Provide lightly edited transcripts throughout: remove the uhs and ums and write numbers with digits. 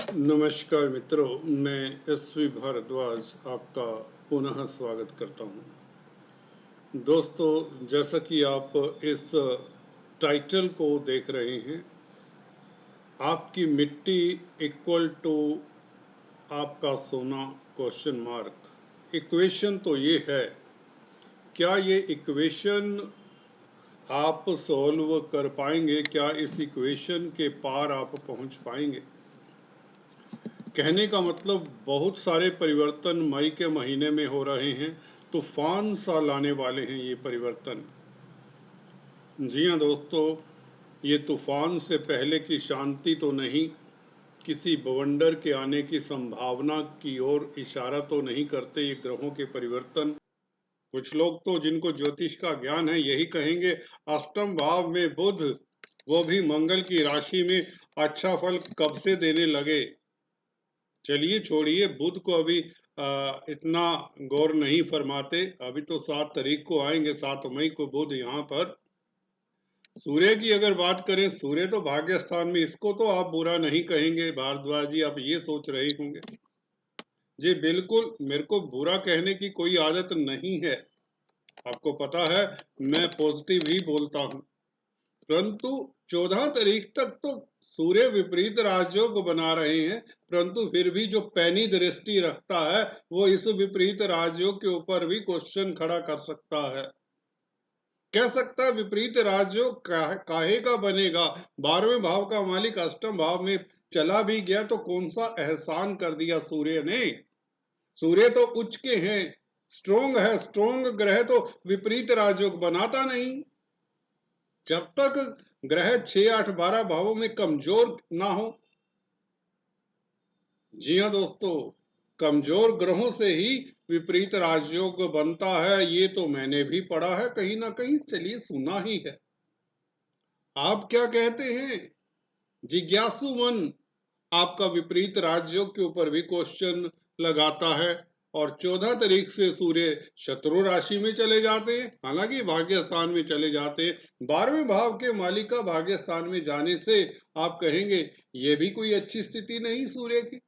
नमस्कार मित्रों, मैं एसवी भारद्वाज आपका पुनः स्वागत करता हूं। दोस्तों, जैसा कि आप इस टाइटल को देख रहे हैं, आपकी मिट्टी इक्वल टू आपका सोना क्वेश्चन मार्क। इक्वेशन तो ये है, क्या ये इक्वेशन आप सॉल्व कर पाएंगे? क्या इस इक्वेशन के पार आप पहुंच पाएंगे? कहने का मतलब बहुत सारे परिवर्तन मई के महीने में हो रहे हैं, तूफान सा लाने वाले हैं ये परिवर्तन। जी हाँ दोस्तों, ये तूफान से पहले की शांति तो नहीं, किसी बवंडर के आने की संभावना की ओर इशारा तो नहीं करते ये ग्रहों के परिवर्तन। कुछ लोग तो जिनको ज्योतिष का ज्ञान है यही कहेंगे अष्टम भाव में बुध, वो भी मंगल की राशि में, अच्छा फल कब से देने लगे। चलिए छोड़िए, बुध को अभी इतना गौर नहीं फरमाते। अभी तो 7 तारीख को आएंगे, 7 मई को बुध यहाँ पर। सूर्य की अगर बात करें, सूर्य तो भाग्य स्थान में, इसको तो आप बुरा नहीं कहेंगे भारद्वाज जी, आप ये सोच रहे होंगे। जी बिल्कुल, मेरे को बुरा कहने की कोई आदत नहीं है, आपको पता है मैं पॉजिटिव ही बोलता हूँ। परंतु 14 तारीख तक तो सूर्य विपरीत राजयोग बना रहे हैं, परंतु फिर भी जो पैनी दृष्टि रखता है वो इस विपरीत राजयोग के ऊपर भी क्वेश्चन खड़ा कर सकता है। कह सकता है विपरीत राजयोग काहे का बनेगा, 12वें भाव का मालिक अष्टम भाव में चला भी गया तो कौन सा एहसान कर दिया सूर्य ने। सूर्य तो उच्च के हैं, स्ट्रोंग है, स्ट्रोंग ग्रह तो विपरीत राजयोग बनाता नहीं। जब तक ग्रह 6, 8, 12 भावों में कमजोर ना हो। जी हाँ दोस्तों, कमजोर ग्रहों से ही विपरीत राजयोग बनता है, ये तो मैंने भी पढ़ा है कहीं ना कहीं, चलिए सुना ही है। आप क्या कहते हैं? जिज्ञासु मन आपका विपरीत राजयोग के ऊपर भी क्वेश्चन लगाता है। और 14 तारीख से सूर्य शत्रु राशि में चले जाते हैं, हालांकि भाग्य स्थान में चले जाते हैं। 12वें भाव के मालिक का भाग्य स्थान में जाने से आप कहेंगे ये भी कोई अच्छी स्थिति नहीं सूर्य की।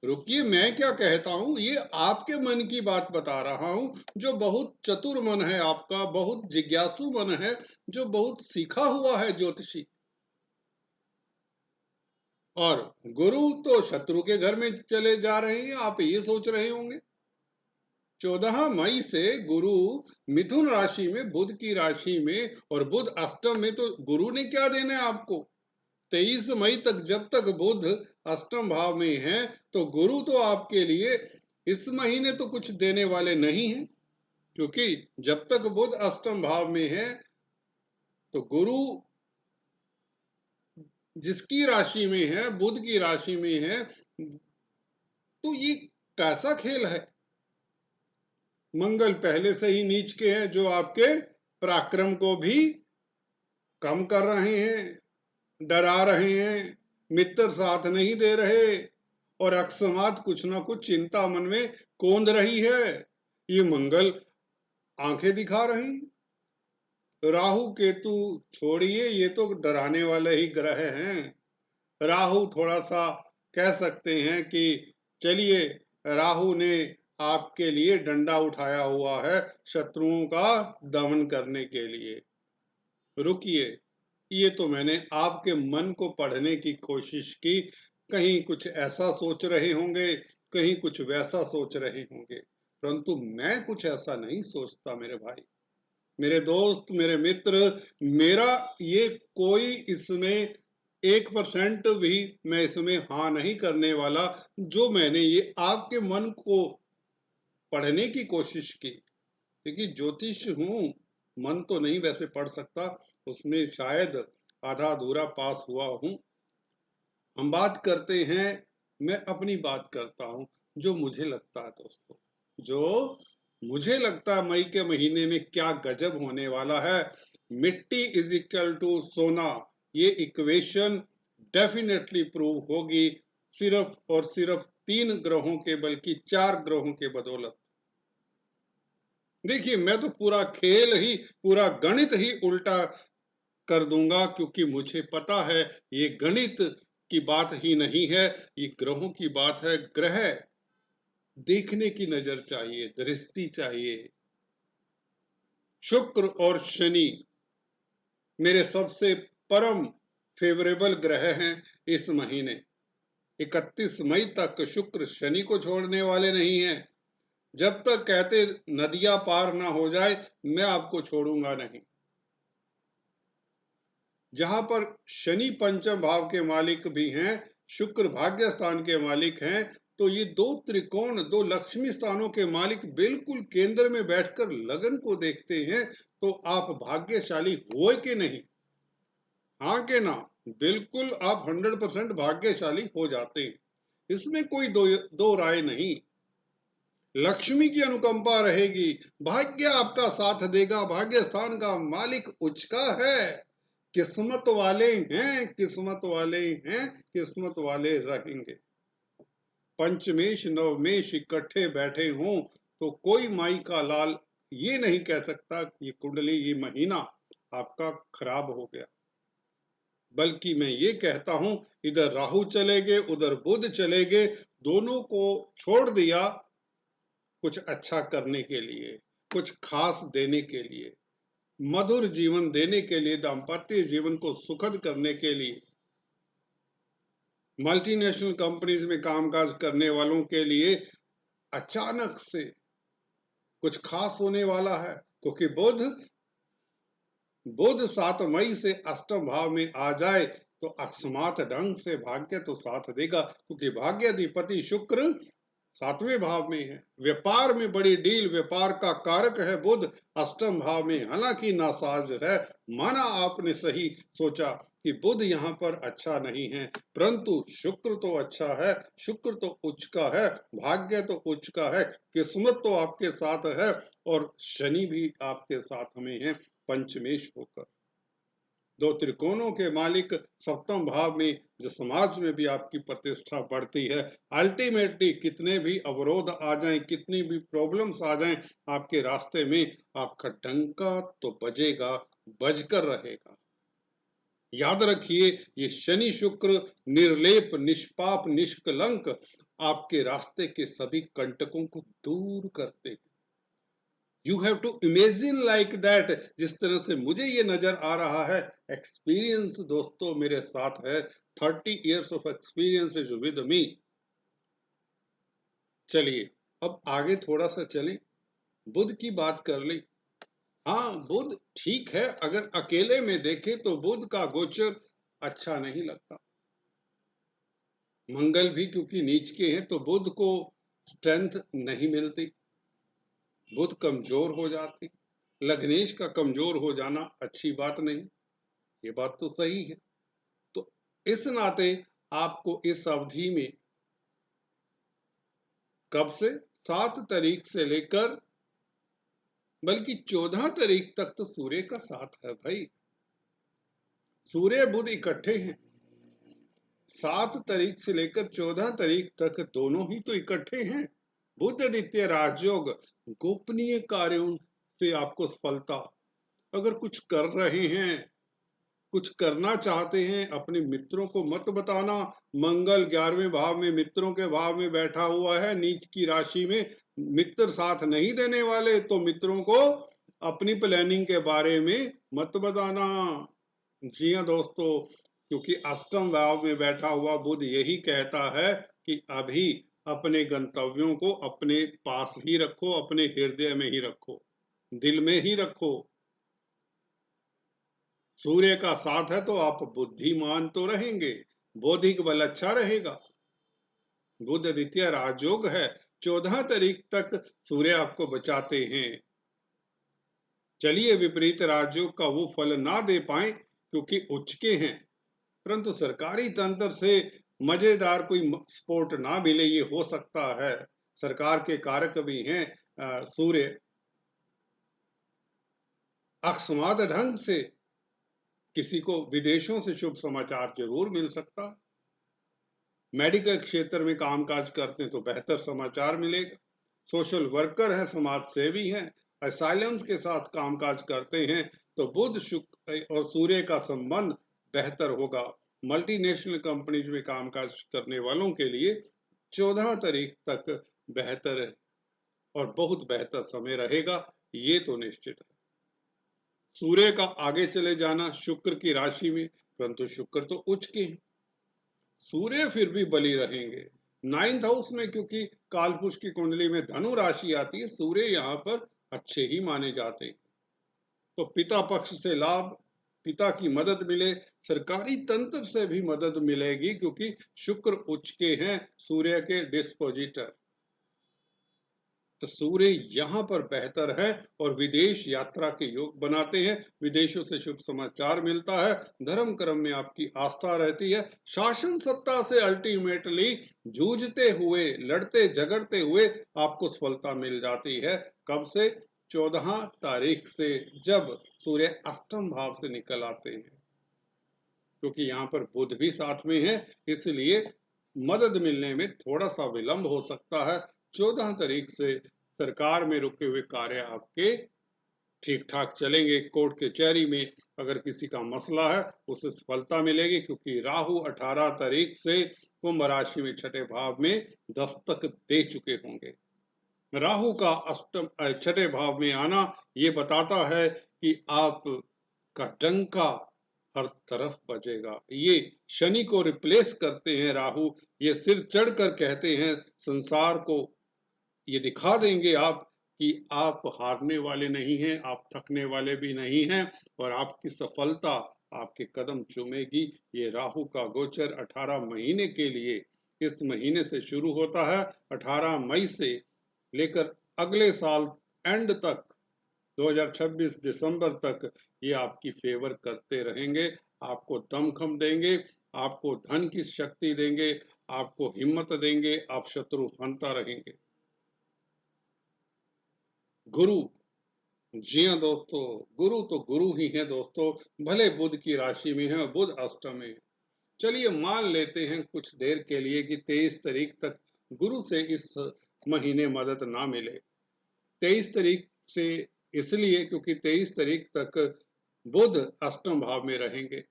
रुकिए, मैं क्या कहता हूं, ये आपके मन की बात बता रहा हूं, जो बहुत चतुर मन है आपका, बहुत जिज्ञासु मन है, जो बहुत सीखा हुआ है ज्योतिषी। और गुरु तो शत्रु के घर में चले जा रहे हैं, आप ये सोच रहे होंगे। 14 मई से गुरु मिथुन राशि में, बुध की राशि में, और बुध अष्टम में, तो गुरु ने क्या देना है आपको। 23 मई तक जब तक बुध अष्टम भाव में है तो गुरु तो आपके लिए इस महीने तो कुछ देने वाले नहीं है, क्योंकि जब तक बुध अष्टम भाव में है तो गुरु जिसकी राशि में है, बुध की राशि में है, तो ये कैसा खेल है। मंगल पहले से ही नीच के हैं, जो आपके पराक्रम को भी कम कर रहे हैं, डरा रहे हैं, मित्र साथ नहीं दे रहे, और अकस्मात कुछ ना कुछ चिंता मन में कौंध रही है। ये मंगल आंखें दिखा रही हैं। राहु केतु छोड़िए, ये तो डराने वाले ही ग्रह हैं। राहु थोड़ा सा कह सकते हैं कि चलिए, राहु ने आपके लिए डंडा उठाया हुआ है शत्रुओं का दमन करने के लिए। रुकिए, ये तो मैंने आपके मन को पढ़ने की कोशिश की, कहीं कुछ ऐसा सोच रहे होंगे, कहीं कुछ वैसा सोच रहे होंगे, परंतु मैं कुछ ऐसा नहीं सोचता मेरे भाई, मेरे दोस्त, मेरे मित्र। मेरा ये कोई इसमें 1% भी मैं इसमें हाँ नहीं करने वाला, जो मैंने ये आपके मन को पढ़ने की कोशिश की, क्योंकि ज्योतिष हूं, मन तो नहीं वैसे पढ़ सकता, उसमें शायद आधा अधूरा पास हुआ हूं। हम बात करते हैं, मैं अपनी बात करता हूं, जो मुझे लगता है दोस्तों, जो मुझे लगता है मई के महीने में क्या गजब होने वाला है। मिट्टी इज इक्वल टू सोना, ये इक्वेशन डेफिनेटली प्रूव होगी, सिर्फ और सिर्फ 3 ग्रहों के, बल्कि 4 ग्रहों के बदौलत। देखिए, मैं तो पूरा खेल ही, पूरा गणित ही उल्टा कर दूंगा, क्योंकि मुझे पता है ये गणित की बात ही नहीं है, ये ग्रहों की बात है। ग्रह देखने की नजर चाहिए, दृष्टि चाहिए। शुक्र और शनि मेरे सबसे परम फेवरेबल ग्रह हैं इस महीने। 31 मई तक शुक्र शनि को छोड़ने वाले नहीं हैं। जब तक कहते नदियां पार ना हो जाए, मैं आपको छोड़ूंगा नहीं। जहां पर शनि पंचम भाव के मालिक भी हैं, शुक्र भाग्य स्थान के मालिक हैं, तो ये दो त्रिकोण, दो लक्ष्मी स्थानों के मालिक बिल्कुल केंद्र में बैठकर लगन को देखते हैं, तो आप भाग्यशाली हुए कि नहीं? हाँ के ना? बिल्कुल आप 100% भाग्यशाली हो जाते हैं, इसमें कोई दो राय नहीं। लक्ष्मी की अनुकंपा रहेगी, भाग्य आपका साथ देगा, भाग्य स्थान का मालिक उच्च का है। किस्मत वाले हैं, किस्मत वाले हैं, किस्मत वाले रहेंगे। पंचमेश नवमेश इकट्ठे बैठे हों तो कोई माई का लाल ये नहीं कह सकता कि ये कुंडली, ये महीना आपका खराब हो गया। बल्कि मैं ये कहता हूं, इधर राहु चले गए, उधर बुध चले गए, दोनों को छोड़ दिया कुछ अच्छा करने के लिए, कुछ खास देने के लिए, मधुर जीवन देने के लिए, दाम्पत्य जीवन को सुखद करने के लिए, मल्टीनेशनल कंपनीज में कामकाज करने वालों के लिए अचानक से कुछ खास होने वाला है। क्योंकि बुध 7 मई से अष्टम भाव में आ जाए तो अकस्मात ढंग से भाग्य तो साथ देगा, क्योंकि भाग्याधिपति शुक्र 7वें भाव में है। व्यापार में बड़ी डील, व्यापार का कारक है बुध अष्टम भाव में। हालांकि नासाज है, माना आपने सही सोचा कि बुध यहाँ पर अच्छा नहीं है, परंतु शुक्र तो अच्छा है, शुक्र तो उच्च का है, भाग्य तो उच्च का है, किस्मत तो आपके साथ है, और शनि भी आपके साथ में है पंचमेश होकर। दो त्रिकोणों के मालिक सप्तम भाव में, जो समाज में भी आपकी प्रतिष्ठा बढ़ती है। अल्टीमेटली कितने भी अवरोध आ जाएं, कितनी भी प्रॉब्लम्स आ जाएं आपके रास्ते में, आपका डंका तो बजेगा, बजकर रहेगा। याद रखिए, ये शनि शुक्र निर्लेप, निष्पाप, निष्कलंक आपके रास्ते के सभी कंटकों को दूर करते हैं। You have to imagine like that. जिस तरह से मुझे ये नजर आ रहा है, एक्सपीरियंस दोस्तों मेरे साथ है, 30 years of experience is with me. चलिए अब आगे थोड़ा सा चलें, बुध की बात कर लें। हाँ, बुध ठीक है, अगर अकेले में देखें तो बुध का गोचर अच्छा नहीं लगता। मंगल भी क्योंकि नीच के हैं, तो बुध को स्ट्रेंथ नहीं मिलती, बुध कमजोर हो जाते। लग्नेश का कमजोर हो जाना अच्छी बात नहीं, ये बात तो सही है। तो इस नाते आपको इस अवधि में कब से 7 तारीख से लेकर बल्कि 14 तारीख तक तो सूर्य का साथ है भाई। सूर्य बुध इकट्ठे हैं, 7 तारीख से लेकर 14 तारीख तक दोनों ही तो इकट्ठे हैं। बुध आदित्य राजयोग, गोपनीय कार्यों से आपको सफलता। अगर कुछ कर रहे हैं, कुछ करना चाहते हैं, अपने मित्रों को मत बताना। मंगल 11वें भाव में, मित्रों के भाव में बैठा हुआ है, नीच की राशि में, मित्र साथ नहीं देने वाले, तो मित्रों को अपनी प्लानिंग के बारे में मत बताना। जी हाँ दोस्तों, क्योंकि अष्टम भाव में बैठा हुआ बुध यही कहता है कि अभी अपने गंतव्यों को अपने पास ही रखो, अपने हृदय में ही रखो, दिल में ही रखो। सूर्य का साथ है तो आप बुद्धिमान तो रहेंगे, बौद्धिक बल अच्छा रहेगा। बुध आदित्य राजयोग है, 14 तारीख तक सूर्य आपको बचाते हैं। चलिए विपरीत राजयोग का वो फल ना दे पाए क्योंकि उच्च के हैं, परंतु सरकारी तंत्र से मजेदार कोई सपोर्ट ना मिले, ये हो सकता है। सरकार के कारक भी हैं सूर्य, अकस्मात ढंग से किसी को विदेशों से शुभ समाचार जरूर मिल सकता। मेडिकल क्षेत्र में कामकाज करते हैं तो बेहतर समाचार मिलेगा। सोशल वर्कर है, समाज सेवी हैं, असाइलम्स के साथ कामकाज करते हैं तो बुध शुक्र और सूर्य का संबंध बेहतर होगा। मल्टीनेशनल कंपनीज में कामकाज करने वालों के लिए 14 तारीख तक बेहतर है और बहुत बेहतर समय रहेगा, ये तो निश्चित है। सूर्य का आगे चले जाना शुक्र की राशि में, परंतु शुक्र तो उच्च के हैं, सूर्य फिर भी बली रहेंगे 9th हाउस में, क्योंकि कालपुरुष की कुंडली में धनु राशि आती है, सूर्य यहाँ पर अच्छे ही माने जाते हैं। तो पिता पक्ष से लाभ, पिता की मदद मिले, सरकारी तंत्र से भी मदद मिलेगी, क्योंकि शुक्र उच्च के हैं, सूर्य के डिस्पोजिटर। तो सूर्य यहाँ पर बेहतर है और विदेश यात्रा के योग बनाते हैं, विदेशों से शुभ समाचार मिलता है, धर्म कर्म में आपकी आस्था रहती है, शासन सत्ता से अल्टीमेटली जूझते हुए, लड़ते झगड़ते हुए आपको सफलता मिल जाती है। कब से? 14 तारीख से, जब सूर्य अष्टम भाव से निकल आते हैं, क्योंकि यहाँ पर बुध भी साथ में है, इसलिए मदद मिलने में थोड़ा सा विलंब हो सकता है। 14 तारीख से सरकार में रुके हुए कार्य आपके ठीक ठाक चलेंगे। कोर्ट कचहरी में अगर किसी का मसला है उसे सफलता मिलेगी, क्योंकि राहु 18 तारीख से कुंभ राशि में छठे भाव में दस्तक दे चुके होंगे। राहु का छठे भाव में आना ये बताता है कि आप का डंका हर तरफ बजेगा। ये शनि को रिप्लेस करते हैं राहु, ये सिर चढ़कर कहते हैं संसार को, ये दिखा देंगे आप कि आप हारने वाले नहीं हैं, आप थकने वाले भी नहीं हैं और आपकी सफलता आपके कदम चूमेगी। ये राहु का गोचर 18 महीने के लिए, इस महीने से शुरू होता है, 18 मई से लेकर अगले साल एंड तक 2026 दिसंबर तक ये आपकी फेवर करते रहेंगे, आपको दमखम देंगे, आपको धन की शक्ति देंगे, आपको हिम्मत देंगे, आप शत्रु हंता रहेंगे। गुरु, जी हाँ दोस्तों, गुरु तो गुरु ही है दोस्तों, भले बुध की राशि में है, बुध अष्टम में। चलिए मान लेते हैं कुछ देर के लिए कि 23 तारीख तक गुरु से इस महीने मदद ना मिले। 23 तारीख से इसलिए क्योंकि 23 तारीख तक बुध अष्टम भाव में रहेंगे।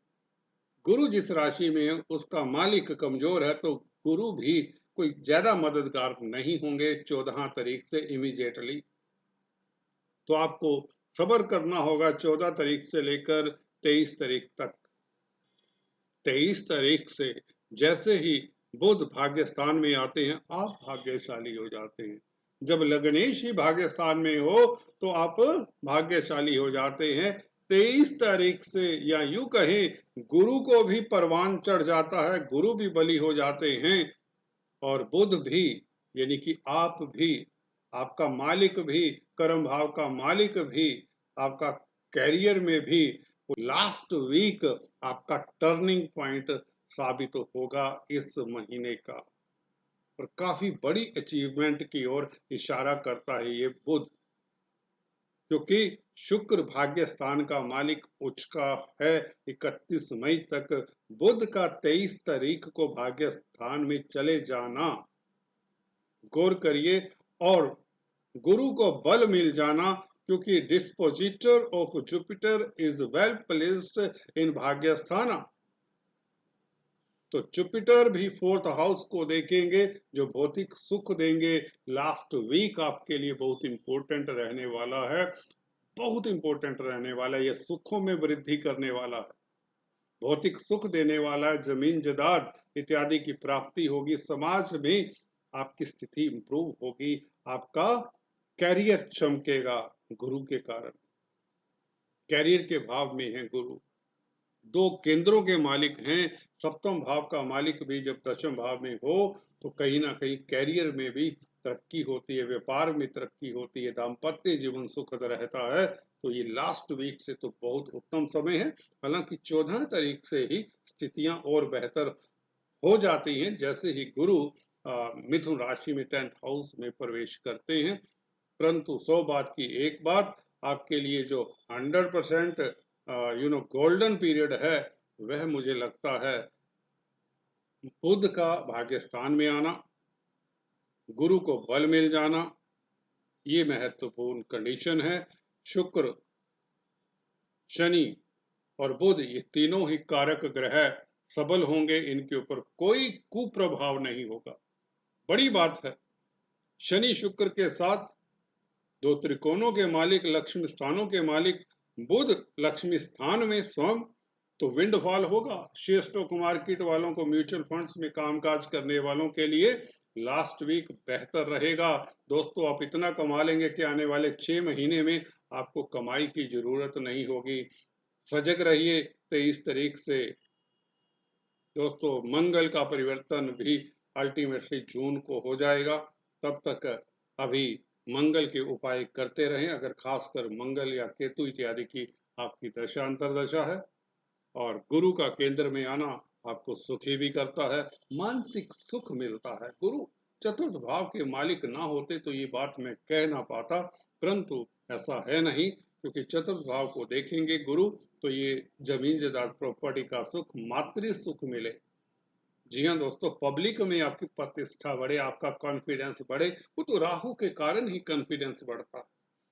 गुरु जिस राशि में है उसका मालिक कमजोर है, तो गुरु भी कोई ज्यादा मददगार नहीं होंगे 14 तारीख से इमीडिएटली। तो आपको सब्र करना होगा 14 तारीख से लेकर 23 तारीख तक। 23 तारीख से जैसे ही बुध भाग्य स्थान में आते हैं, आप भाग्यशाली हो जाते हैं। जब लग्नेश ही भाग्य स्थान में हो तो आप भाग्यशाली हो जाते हैं। 23 तारीख से, या यूं कहें गुरु को भी परवान चढ़ जाता है, गुरु भी बली हो जाते हैं और बुध भी, यानी कि आप भी, आपका मालिक भी, कर्म भाव का मालिक भी, आपका कैरियर में भी वो लास्ट वीक आपका टर्निंग पॉइंट साबित होगा इस महीने का, और काफी बड़ी अचीवमेंट की ओर इशारा करता है ये बुध, क्योंकि शुक्र भाग्य स्थान का मालिक उच्च का है 31 मई तक। बुध का 23 तारीख को भाग्य स्थान में चले जाना, गौर करिए, और गुरु को बल मिल जाना, क्योंकि dispositor of Jupiter is well placed in भाग्यस्थाना। तो जुपिटर भी 4th हाउस को देखेंगे, जो भौतिक सुख देंगे। लास्ट वीक आपके लिए बहुत इंपॉर्टेंट रहने वाला है, बहुत इंपॉर्टेंट रहने वाला है, यह सुखों में वृद्धि करने वाला है, भौतिक सुख देने वाला है, जमीन जायदाद इत्यादि की प्राप्ति होगी, समाज में आपकी स्थिति इंप्रूव होगी, आपका कैरियर चमकेगा गुरु के कारण। कैरियर के भाव में है गुरु, दो केंद्रों के मालिक हैं। सप्तम भाव का मालिक भी जब दशम भाव में हो तो कहीं ना कहीं कैरियर में भी तरक्की होती है, व्यापार में तरक्की होती है, दाम्पत्य जीवन सुखद रहता है। तो ये लास्ट वीक से तो बहुत उत्तम समय है। हालांकि 14 तारीख से ही स्थितियां और बेहतर हो जाती हैं, जैसे ही गुरु मिथुन राशि में 10th हाउस में प्रवेश करते हैं। परंतु 100 बात की एक बात, आपके लिए जो 100% गोल्डन पीरियड है, वह मुझे लगता है बुध का भाग्य स्थान में आना, गुरु को बल मिल जाना, ये महत्वपूर्ण कंडीशन है। शुक्र, शनि और बुध ये तीनों ही कारक ग्रह सबल होंगे, इनके ऊपर कोई कुप्रभाव नहीं होगा। बड़ी बात है, शनि शुक्र के साथ दो त्रिकोणों के मालिक, लक्ष्मी स्थानों के मालिक बुध लक्ष्मी स्थान में स्वयं, तो विंडफॉल होगा। शेयर स्टॉक मार्केट वालों को, म्यूचुअल फंड्स में कामकाज करने वालों के लिए लास्ट वीक बेहतर रहेगा। दोस्तों, आप इतना कमा लेंगे कि आने वाले 6 महीने में आपको कमाई की जरूरत नहीं होगी। सजग रहिए। 23 तारीख से दोस्तों मंगल का परिवर्तन भी अल्टीमेटली जून को हो जाएगा। तब तक अभी मंगल के उपाय करते रहें, अगर खासकर मंगल या केतु इत्यादि की आपकी दशा अंतरदशा है। और गुरु का केंद्र में आना आपको सुखी भी करता है, मानसिक सुख मिलता है। गुरु चतुर्थ भाव के मालिक ना होते तो ये बात मैं कह ना पाता, परंतु ऐसा है नहीं, क्योंकि चतुर्थ भाव को देखेंगे गुरु तो ये जमीन जायदाद प्रॉपर्टी का सुख, मातृ सुख मिले। जी हाँ दोस्तों, पब्लिक में आपकी प्रतिष्ठा बढ़े, आपका कॉन्फिडेंस बढ़े, वो तो राहु के कारण ही कॉन्फिडेंस बढ़ता है।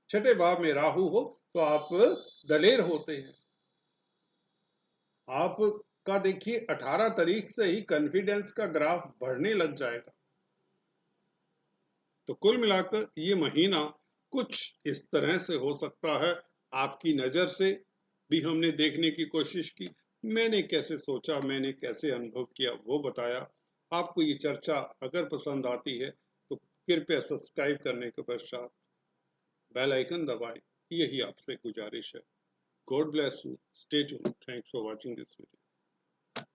छठे भाव में राहु हो तो आप दलेर होते हैं। आपका देखिए 18 तारीख से ही कॉन्फिडेंस का ग्राफ बढ़ने लग जाएगा। तो कुल मिलाकर ये महीना कुछ इस तरह से हो सकता है। आपकी नजर से भी हमने देखने की कोशिश की, मैंने कैसे सोचा, मैंने कैसे अनुभव किया वो बताया। आपको ये चर्चा अगर पसंद आती है तो कृपया सब्सक्राइब करने के पश्चात बेल आइकन दबाएं, यही आपसे गुजारिश है। God bless you, stay tuned, thanks for watching this video.